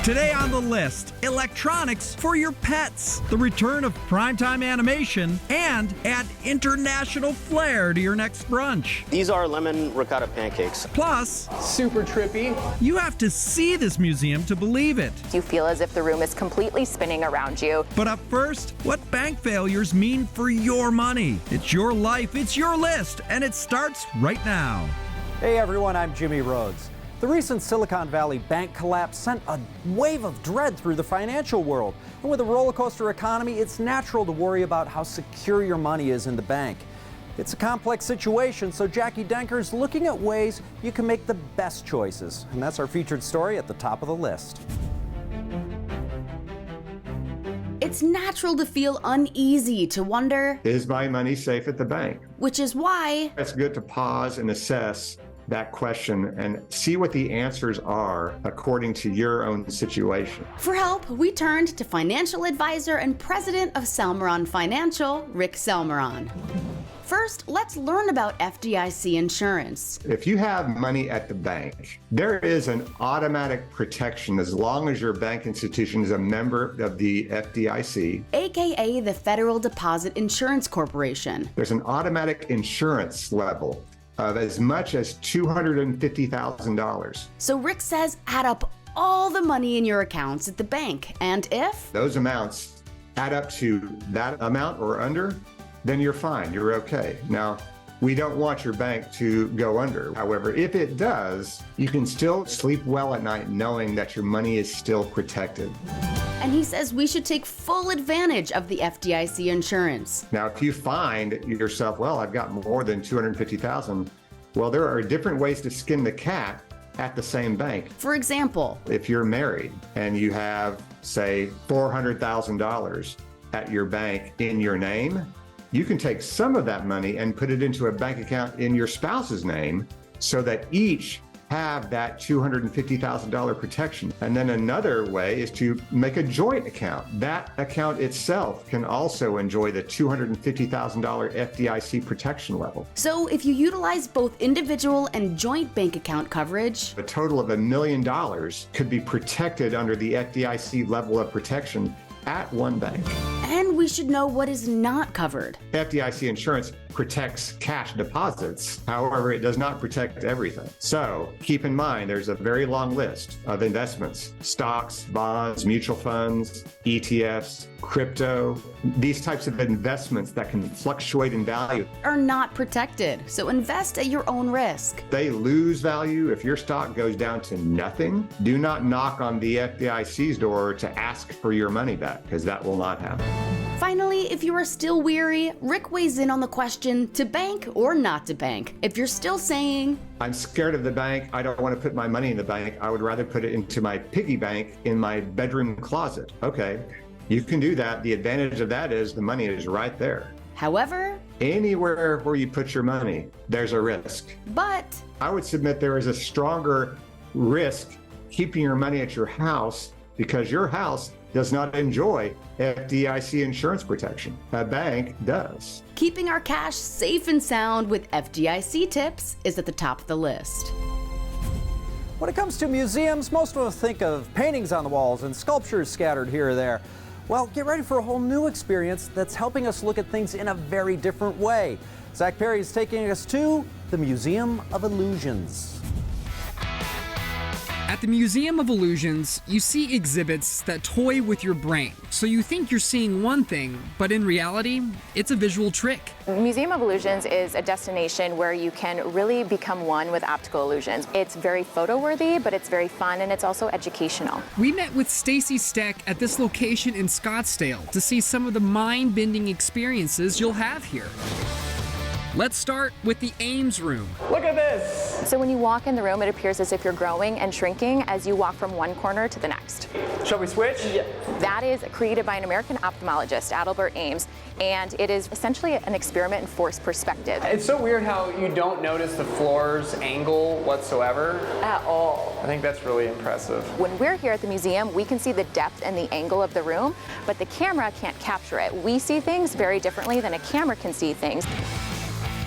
Today on the list, electronics for your pets, the return of primetime animation, and add international flair to your next brunch. These are lemon ricotta pancakes. Plus, super trippy. You have to see this museum to believe it. You feel as if the room is completely spinning around you. But up first, what bank failures mean for your money. It's your life, it's your list, and it starts right now. Hey everyone, I'm Jimmy Rhodes. The recent Silicon Valley bank collapse sent a wave of dread through the financial world. And with a roller coaster economy, it's natural to worry about how secure your money is in the bank. It's a complex situation, so Jackie Denker's looking at ways you can make the best choices. And that's our featured story at the top of the list. It's natural to feel uneasy, to wonder, is my money safe at the bank? Which is why it's good to pause and assess that question and see what the answers are according to your own situation. For help, we turned to financial advisor and president of Salmeron Financial, Rick Salmeron. First, let's learn about FDIC insurance. If you have money at the bank, there is an automatic protection as long as your bank institution is a member of the FDIC, aka the Federal Deposit Insurance Corporation. There's an automatic insurance level of as much as $250,000. So Rick says add up all the money in your accounts at the bank, and if those amounts add up to that amount or under, then you're fine, you're okay. Now, we don't want your bank to go under. However, if it does, you can still sleep well at night knowing that your money is still protected. And he says we should take full advantage of the FDIC insurance. Now, if you find yourself, well, I've got more than $250,000, well, there are different ways to skin the cat at the same bank. For example, if you're married and you have, say, $400,000 at your bank in your name, you can take some of that money and put it into a bank account in your spouse's name so that each have that $250,000 protection. And then another way is to make a joint account. That account itself can also enjoy the $250,000 FDIC protection level. So if you utilize both individual and joint bank account coverage, a total of $1 million could be protected under the FDIC level of protection at one bank. And we should know what is not covered. FDIC insurance protects cash deposits. However, it does not protect everything. So keep in mind, there's a very long list of investments: stocks, bonds, mutual funds, ETFs, crypto. These types of investments that can fluctuate in value are not protected. So invest at your own risk. They lose value if your stock goes down to nothing. Do not knock on the FDIC's door to ask for your money back, because that will not happen. Finally, if you are still weary, Rick weighs in on the question, to bank or not to bank. If you're still saying, I'm scared of the bank, I don't want to put my money in the bank, I would rather put it into my piggy bank in my bedroom closet. Okay, you can do that. The advantage of that is the money is right there. However, anywhere where you put your money, there's a risk. But I would submit there is a stronger risk keeping your money at your house, because your house does not enjoy FDIC insurance protection. A bank does. Keeping our cash safe and sound with FDIC tips is at the top of the list. When it comes to museums, most of us think of paintings on the walls and sculptures scattered here or there. Well, get ready for a whole new experience that's helping us look at things in a very different way. Zach Perry is taking us to the Museum of Illusions. At the Museum of Illusions, you see exhibits that toy with your brain. So you think you're seeing one thing, but in reality, it's a visual trick. Museum of Illusions is a destination where you can really become one with optical illusions. It's very photo-worthy, but it's very fun, and it's also educational. We met with Stacy Steck at this location in Scottsdale to see some of the mind-bending experiences you'll have here. Let's start with the Ames room. Look at this! So when you walk in the room, it appears as if you're growing and shrinking as you walk from one corner to the next. Shall we switch? Yeah. That is created by an American ophthalmologist, Adelbert Ames, and it is essentially an experiment in forced perspective. It's so weird how you don't notice the floor's angle whatsoever. At all. I think that's really impressive. When we're here at the museum, we can see the depth and the angle of the room, but the camera can't capture it. We see things very differently than a camera can see things.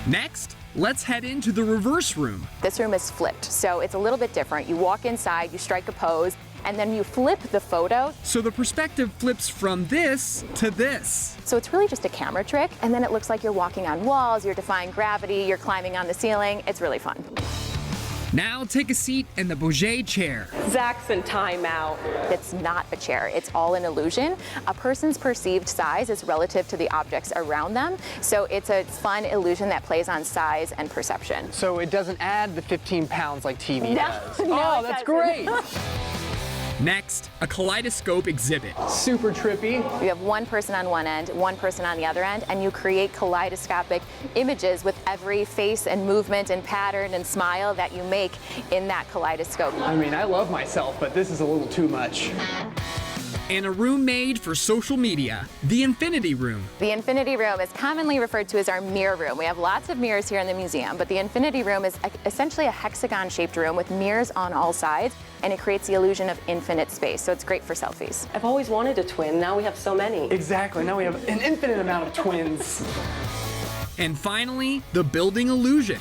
Next, let's head into the reverse room. This room is flipped, so it's a little bit different. You walk inside, you strike a pose, and then you flip the photo. So the perspective flips from this to this. So it's really just a camera trick, and then it looks like you're walking on walls, you're defying gravity, you're climbing on the ceiling. It's really fun. Now take a seat in the Bourget chair. Zach's in timeout. It's not a chair, it's all an illusion. A person's perceived size is relative to the objects around them, so it's a fun illusion that plays on size and perception. So it doesn't add the 15 pounds like TV does. No, Oh, it that's doesn't. great. Next, a kaleidoscope exhibit. Super trippy. You have one person on one end, one person on the other end, and you create kaleidoscopic images with every face and movement and pattern and smile that you make in that kaleidoscope. I mean, I love myself, but this is a little too much. And a room made for social media, the Infinity Room. The Infinity Room is commonly referred to as our mirror room. We have lots of mirrors here in the museum, but the Infinity Room is essentially a hexagon-shaped room with mirrors on all sides, and it creates the illusion of infinite space, so it's great for selfies. I've always wanted a twin. Now we have so many. Exactly. Now we have an infinite amount of twins. And finally, the building illusion.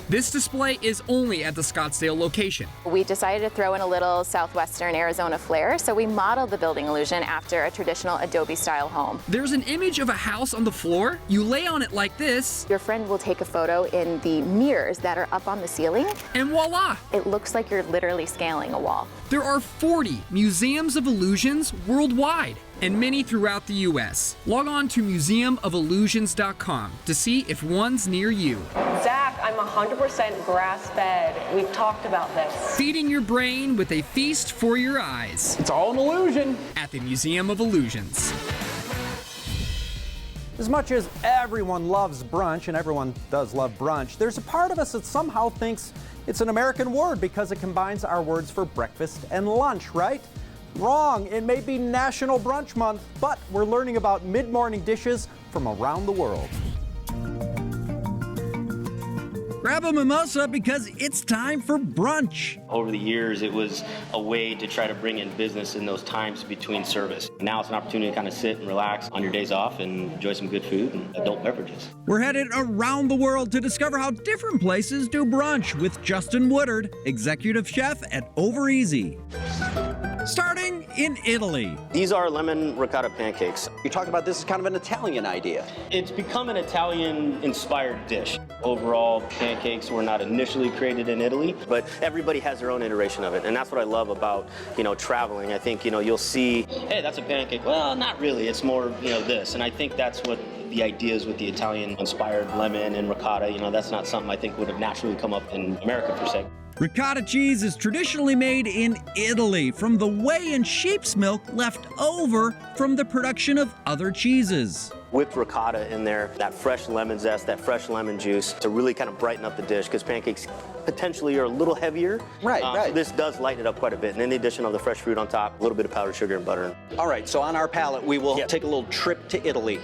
This display is only at the Scottsdale location. We decided to throw in a little southwestern Arizona flair, so we modeled the building illusion after a traditional Adobe-style home. There's an image of a house on the floor. You lay on it like this, Your friend will take a photo in the mirrors that are up on the ceiling. and voila! It looks like you're literally scaling a wall. There are 40 museums of illusions worldwide, and many throughout the US. Log on to museumofillusions.com to see if one's near you. Zach, I'm 100% grass-fed. We've talked about this. Feeding your brain with a feast for your eyes It's all an illusion. at the Museum of Illusions. As much as everyone loves brunch, and everyone does love brunch, there's a part of us that somehow thinks it's an American word because it combines our words for breakfast and lunch, right? Wrong. It may be National Brunch Month, but we're learning about mid-morning dishes from around the world. Grab a mimosa because it's time for brunch. Over the years, it was a way to try to bring in business in those times between service. Now it's an opportunity to kind of sit and relax on your days off and enjoy some good food and adult beverages. We're headed around the world to discover how different places do brunch with Justin Woodard, executive chef at Over Easy. Starting in Italy. These are lemon ricotta pancakes. You talked about this as kind of an Italian idea. It's become an Italian-inspired dish. Overall, pancakes were not initially created in Italy, but everybody has their own iteration of it, and that's what I love about, traveling. I think, you'll see, hey, that's a pancake. Well, not really. It's more, this, and I think that's what the idea is with the Italian-inspired lemon and ricotta. That's not something I think would have naturally come up in America per se. Ricotta cheese is traditionally made in Italy from the whey and sheep's milk left over from the production of other cheeses. Whipped ricotta in there, that fresh lemon zest, that fresh lemon juice to really kind of brighten up the dish because pancakes potentially are a little heavier. Right. So this does lighten it up quite a bit. And in the addition of the fresh fruit on top, a little bit of powdered sugar and butter. All right, so on our palate, we will take a little trip to Italy.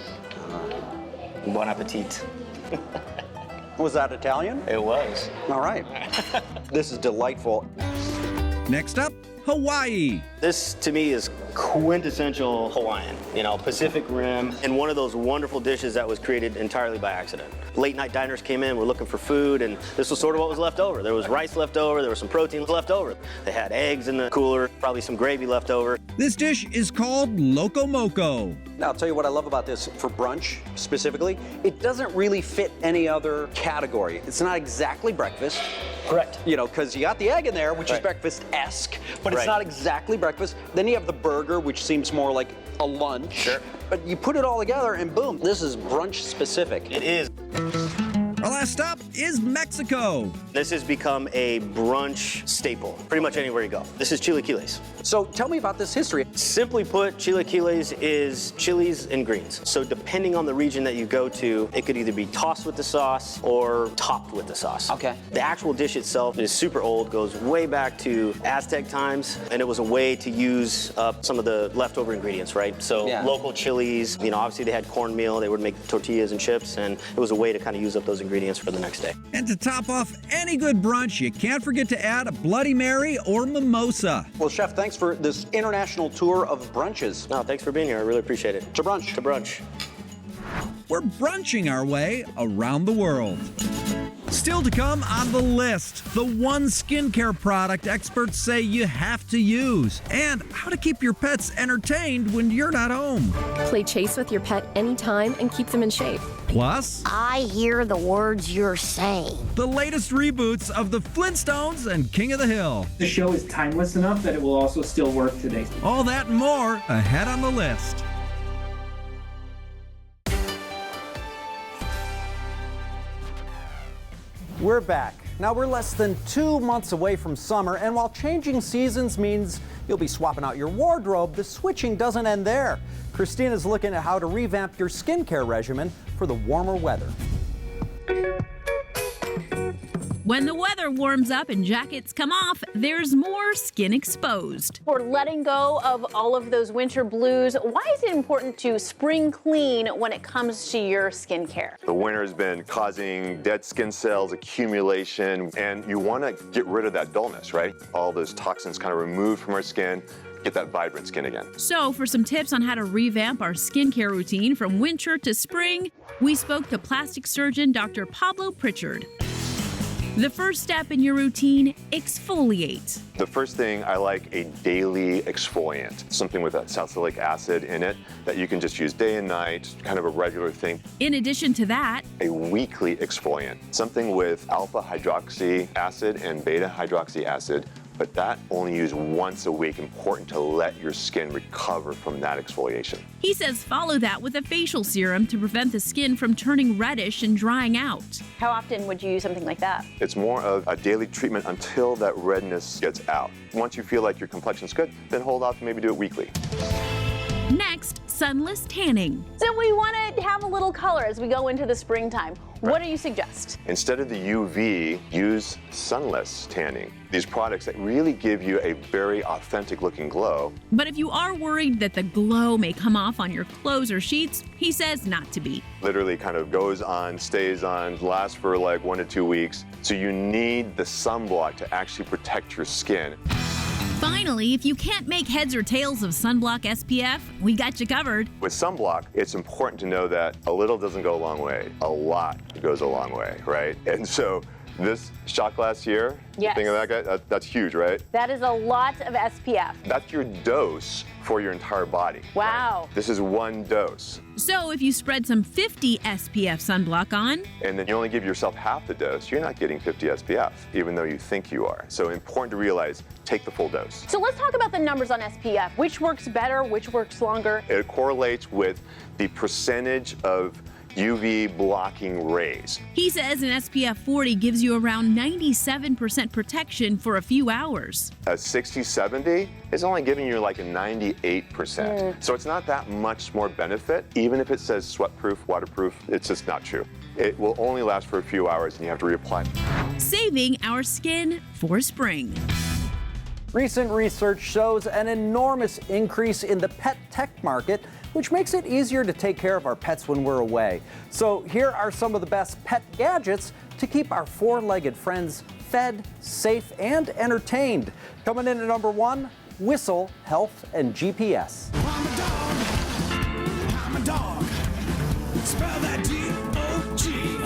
Bon appetit. Was that Italian? It was. All right. This is delightful. Next up, Hawaii. This, to me, is quintessential Hawaiian, Pacific Rim, and one of those wonderful dishes that was created entirely by accident. Late night diners came in, were looking for food, and this was sort of what was left over. There was rice left over, there was some protein left over. They had eggs in the cooler, probably some gravy left over. This dish is called Loco Moco. Now, I'll tell you what I love about this for brunch specifically. It doesn't really fit any other category. It's not exactly breakfast. Correct. Because you got the egg in there, which is Right. breakfast-esque, but it's Right. not exactly breakfast. Then you have the burger, which seems more like a lunch. Sure. But you put it all together and boom, this is brunch specific. It is. Our last stop is Mexico. This has become a brunch staple, pretty much anywhere you go. This is chilaquiles. So tell me about this history. Simply put, chilaquiles is chilies and greens. So depending on the region that you go to, it could either be tossed with the sauce or topped with the sauce. Okay. The actual dish itself is super old, goes way back to Aztec times, and it was a way to use up some of the leftover ingredients, right? So local chilies, obviously they had cornmeal, they would make tortillas and chips, and it was a way to kind of use up those ingredients for the next day. And to top off any good brunch, you can't forget to add a Bloody Mary or mimosa. Well, Chef, thanks for this international tour of brunches. No, thanks for being here. I really appreciate it. To brunch. To brunch. We're brunching our way around the world. Still to come on the list, the one skincare product experts say you have to use, and how to keep your pets entertained when you're not home. Play chase with your pet anytime and keep them in shape. Plus, I hear the words you're saying. The latest reboots of The Flintstones and King of the Hill. The show is timeless enough that it will also still work today. All that and more ahead on the list. We're back. Now we're less than 2 months away from summer, and while changing seasons means you'll be swapping out your wardrobe, the switching doesn't end there. Christina's looking at how to revamp your skincare regimen for the warmer weather. When the weather warms up and jackets come off, there's more skin exposed. We're letting go of all of those winter blues. Why is it important to spring clean when it comes to your skincare? The winter has been causing dead skin cells accumulation, and you want to get rid of that dullness, right? All those toxins kind of removed from our skin, get that vibrant skin again. So for some tips on how to revamp our skincare routine from winter to spring, we spoke to plastic surgeon Dr. Pablo Pritchard. The first step in your routine, exfoliate. The first thing, I like a daily exfoliant, something with that salicylic acid in it that you can just use day and night, kind of a regular thing. In addition to that, a weekly exfoliant, something with alpha hydroxy acid and beta hydroxy acid, but that only used once a week. Important to let your skin recover from that exfoliation. He says follow that with a facial serum to prevent the skin from turning reddish and drying out. How often would you use something like that? It's more of a daily treatment until that redness gets out. Once you feel like your complexion's good, then hold off and maybe do it weekly. Next, sunless tanning. So we want to have a little color as we go into the springtime. Right. What do you suggest? Instead of the UV, use sunless tanning. These products that really give you a very authentic looking glow. But if you are worried that the glow may come off on your clothes or sheets, he says not to be. Literally kind of goes on, stays on, lasts for like 1 to 2 weeks. So you need the sunblock to actually protect your skin. Finally, if you can't make heads or tails of sunblock SPF, we got you covered. With sunblock, it's important to know that a little doesn't go a long way. A lot goes a long way, right? And so this shot glass here, yes. Think of that guy? That's huge, right? That is a lot of SPF. That's your dose for your entire body. Wow. Right? This is one dose. So if you spread some 50 SPF sunblock on, and then you only give yourself half the dose, you're not getting 50 SPF, even though you think you are. So important to realize, take the full dose. So let's talk about the numbers on SPF. Which works better, which works longer? It correlates with the percentage of UV blocking rays. He says an SPF 40 gives you around 97% protection for a few hours. A 60-70 is only giving you like a 98%. So it's not that much more benefit. Even if it says sweat-proof, waterproof, it's just not true. It will only last for a few hours and you have to reapply. Saving our skin for spring. Recent research shows an enormous increase in the pet tech market, which makes it easier to take care of our pets when we're away. So here are some of the best pet gadgets to keep our four-legged friends fed, safe, and entertained. Coming in at number 1, Whistle Health and GPS. I'm a dog. I'm a dog. Spell that D-O-G.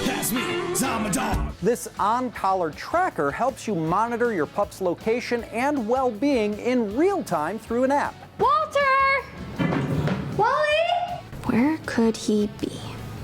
That's me. I'm a dog. This on-collar tracker helps you monitor your pup's location and well-being in real time through an app. Walter! Wally? Where could he be?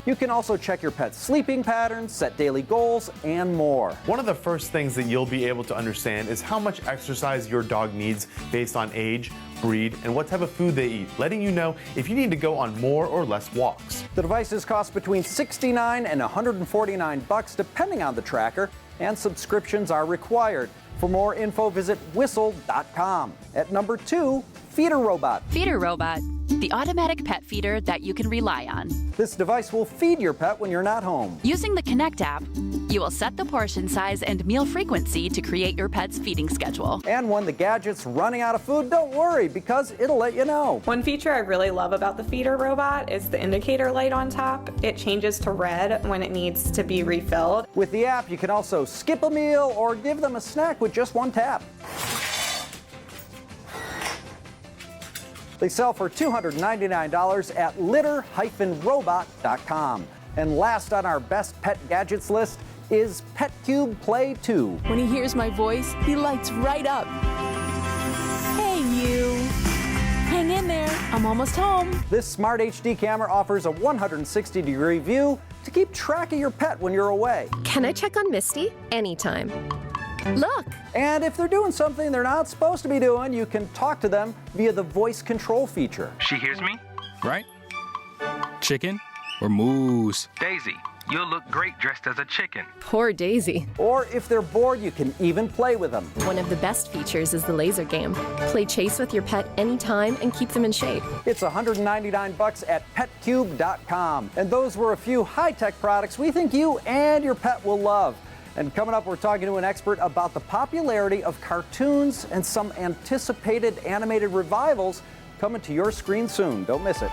You can also check your pet's sleeping patterns, set daily goals, and more. One of the first things that you'll be able to understand is how much exercise your dog needs based on age, breed, and what type of food they eat, letting you know if you need to go on more or less walks. The devices cost between $69 and $149 depending on the tracker, and subscriptions are required. For more info, visit whistle.com. At number 2, Feeder Robot. Feeder Robot, the automatic pet feeder that you can rely on. This device will feed your pet when you're not home. Using the Connect app, you will set the portion size and meal frequency to create your pet's feeding schedule. And when the gadget's running out of food, don't worry, because it'll let you know. One feature I really love about the Feeder Robot is the indicator light on top. It changes to red when it needs to be refilled. With the app, you can also skip a meal or give them a snack with just one tap. They sell for $299 at litter-robot.com. And last on our best pet gadgets list is PetCube Play 2. When he hears my voice, he lights right up. Hey, you. Hang in there. I'm almost home. This smart HD camera offers a 160-degree view to keep track of your pet when you're away. Can I check on Misty? Anytime. Look! And if they're doing something they're not supposed to be doing, you can talk to them via the voice control feature. She hears me, right? Chicken or moose? Daisy, you'll look great dressed as a chicken. Poor Daisy. Or if they're bored, you can even play with them. One of the best features is the laser game. Play chase with your pet anytime and keep them in shape. It's $199 at petcube.com. And those were a few high-tech products we think you and your pet will love. And coming up, we're talking to an expert about the popularity of cartoons and some anticipated animated revivals coming to your screen soon. Don't miss it.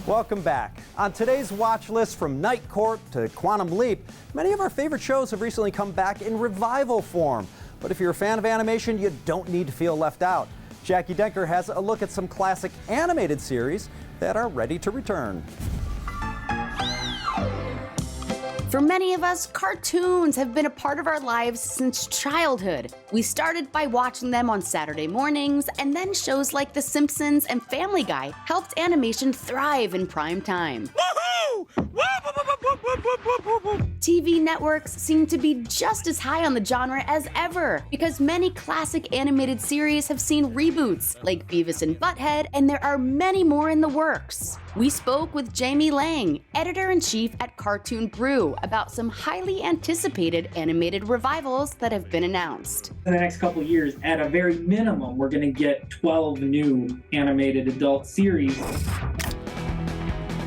Welcome back. On today's watch list, from Night Court to Quantum Leap, many of our favorite shows have recently come back in revival form. But if you're a fan of animation, you don't need to feel left out. Jackie Denker has a look at some classic animated series that are ready to return. For many of us, cartoons have been a part of our lives since childhood. We started by watching them on Saturday mornings, and then shows like The Simpsons and Family Guy helped animation thrive in prime time. TV networks seem to be just as high on the genre as ever, because many classic animated series have seen reboots, like Beavis and Butthead, and there are many more in the works. We spoke with Jamie Lang, editor-in-chief at Cartoon Brew, about some highly anticipated animated revivals that have been announced. In the next couple years, at a very minimum, we're going to get 12 new animated adult series.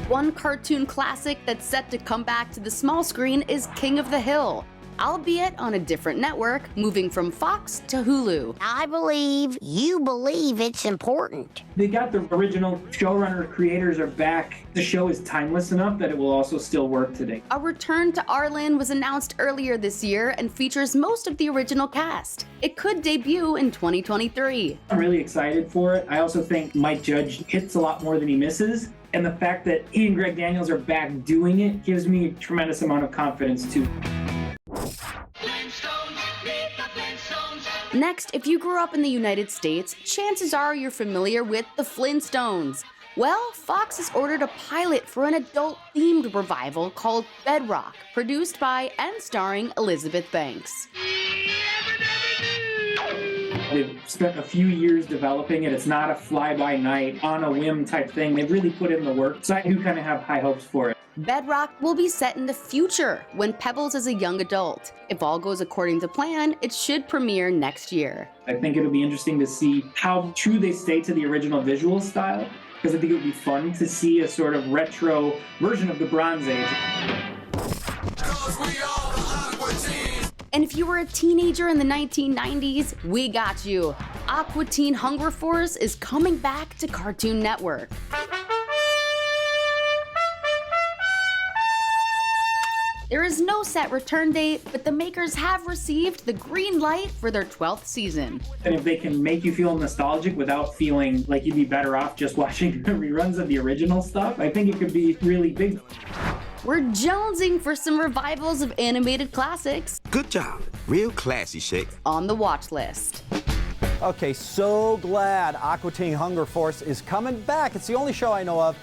One cartoon classic that's set to come back to the small screen is King of the Hill, albeit on a different network, moving from Fox to Hulu. I believe you believe it's important. They got the original showrunner creators are back. The show is timeless enough that it will also still work today. A return to Arlen was announced earlier this year and features most of the original cast. It could debut in 2023. I'm really excited for it. I also think Mike Judge hits a lot more than he misses. And the fact that he and Greg Daniels are back doing it gives me a tremendous amount of confidence too. Next, if you grew up in the United States, chances are you're familiar with the Flintstones. Well, Fox has ordered a pilot for an adult-themed revival called Bedrock, produced by and starring Elizabeth Banks. They've spent a few years developing it. It's not a fly-by-night, on-a-whim type thing. They've really put in the work, so I do kind of have high hopes for it. Bedrock will be set in the future, when Pebbles is a young adult. If all goes according to plan, it should premiere next year. I think it'll be interesting to see how true they stay to the original visual style, because I think it would be fun to see a sort of retro version of the Bronze Age. And if you were a teenager in the 1990s, we got you. Aqua Teen Hunger Force is coming back to Cartoon Network. There is no set return date, but the makers have received the green light for their 12th season. And if they can make you feel nostalgic without feeling like you'd be better off just watching the reruns of the original stuff, I think it could be really big. We're jonesing for some revivals of animated classics. Good job. Real classy, Shake. On the watch list. Okay, so glad Aqua Teen Hunger Force is coming back. It's the only show I know of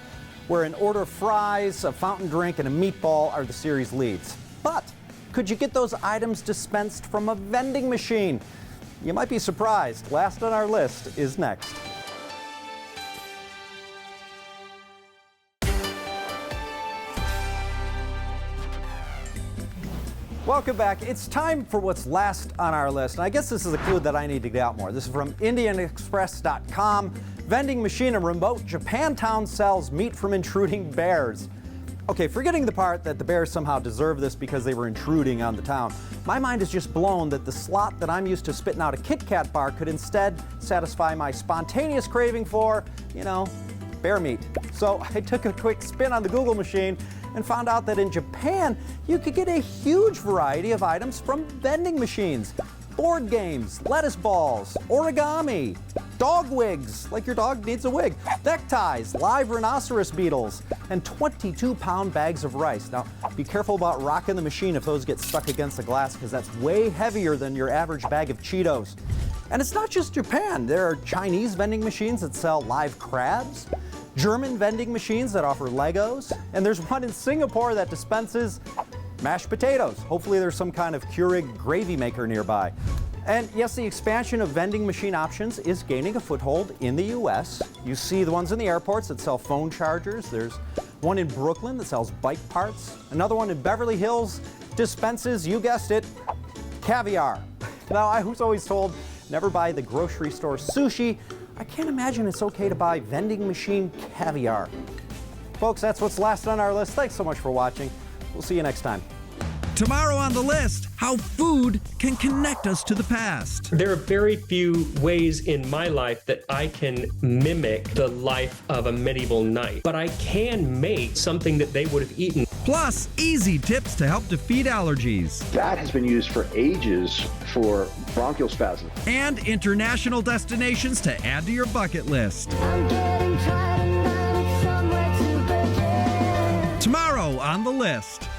where an order of fries, a fountain drink, and a meatball are the series leads. But could you get those items dispensed from a vending machine? You might be surprised. Last on our list is next. Welcome back. It's time for what's last on our list. And I guess this is a clue that I need to get out more. This is from IndianExpress.com. Vending machine in remote Japantown sells meat from intruding bears. Okay, forgetting the part that the bears somehow deserve this because they were intruding on the town, my mind is just blown that the slot that I'm used to spitting out a Kit Kat bar could instead satisfy my spontaneous craving for, bear meat. So I took a quick spin on the Google machine and found out that in Japan, you could get a huge variety of items from vending machines. board games, lettuce balls, origami, dog wigs, like your dog needs a wig, neckties, live rhinoceros beetles, and 22-pound bags of rice. Now, be careful about rocking the machine if those get stuck against the glass, because that's way heavier than your average bag of Cheetos. And it's not just Japan. There are Chinese vending machines that sell live crabs, German vending machines that offer Legos, and there's one in Singapore that dispenses mashed potatoes. Hopefully there's some kind of Keurig gravy maker nearby. And yes, the expansion of vending machine options is gaining a foothold in the US. You see the ones in the airports that sell phone chargers. There's one in Brooklyn that sells bike parts. Another one in Beverly Hills dispenses, you guessed it, caviar. Now, I was always told never buy the grocery store sushi. I can't imagine it's okay to buy vending machine caviar. Folks, that's what's last on our list. Thanks so much for watching. We'll see you next time. Tomorrow on the list, how food can connect us to the past. There are very few ways in my life that I can mimic the life of a medieval knight, but I can make something that they would have eaten. Plus, easy tips to help defeat allergies. That has been used for ages for bronchial spasms. And international destinations to add to your bucket list. Tomorrow on the list.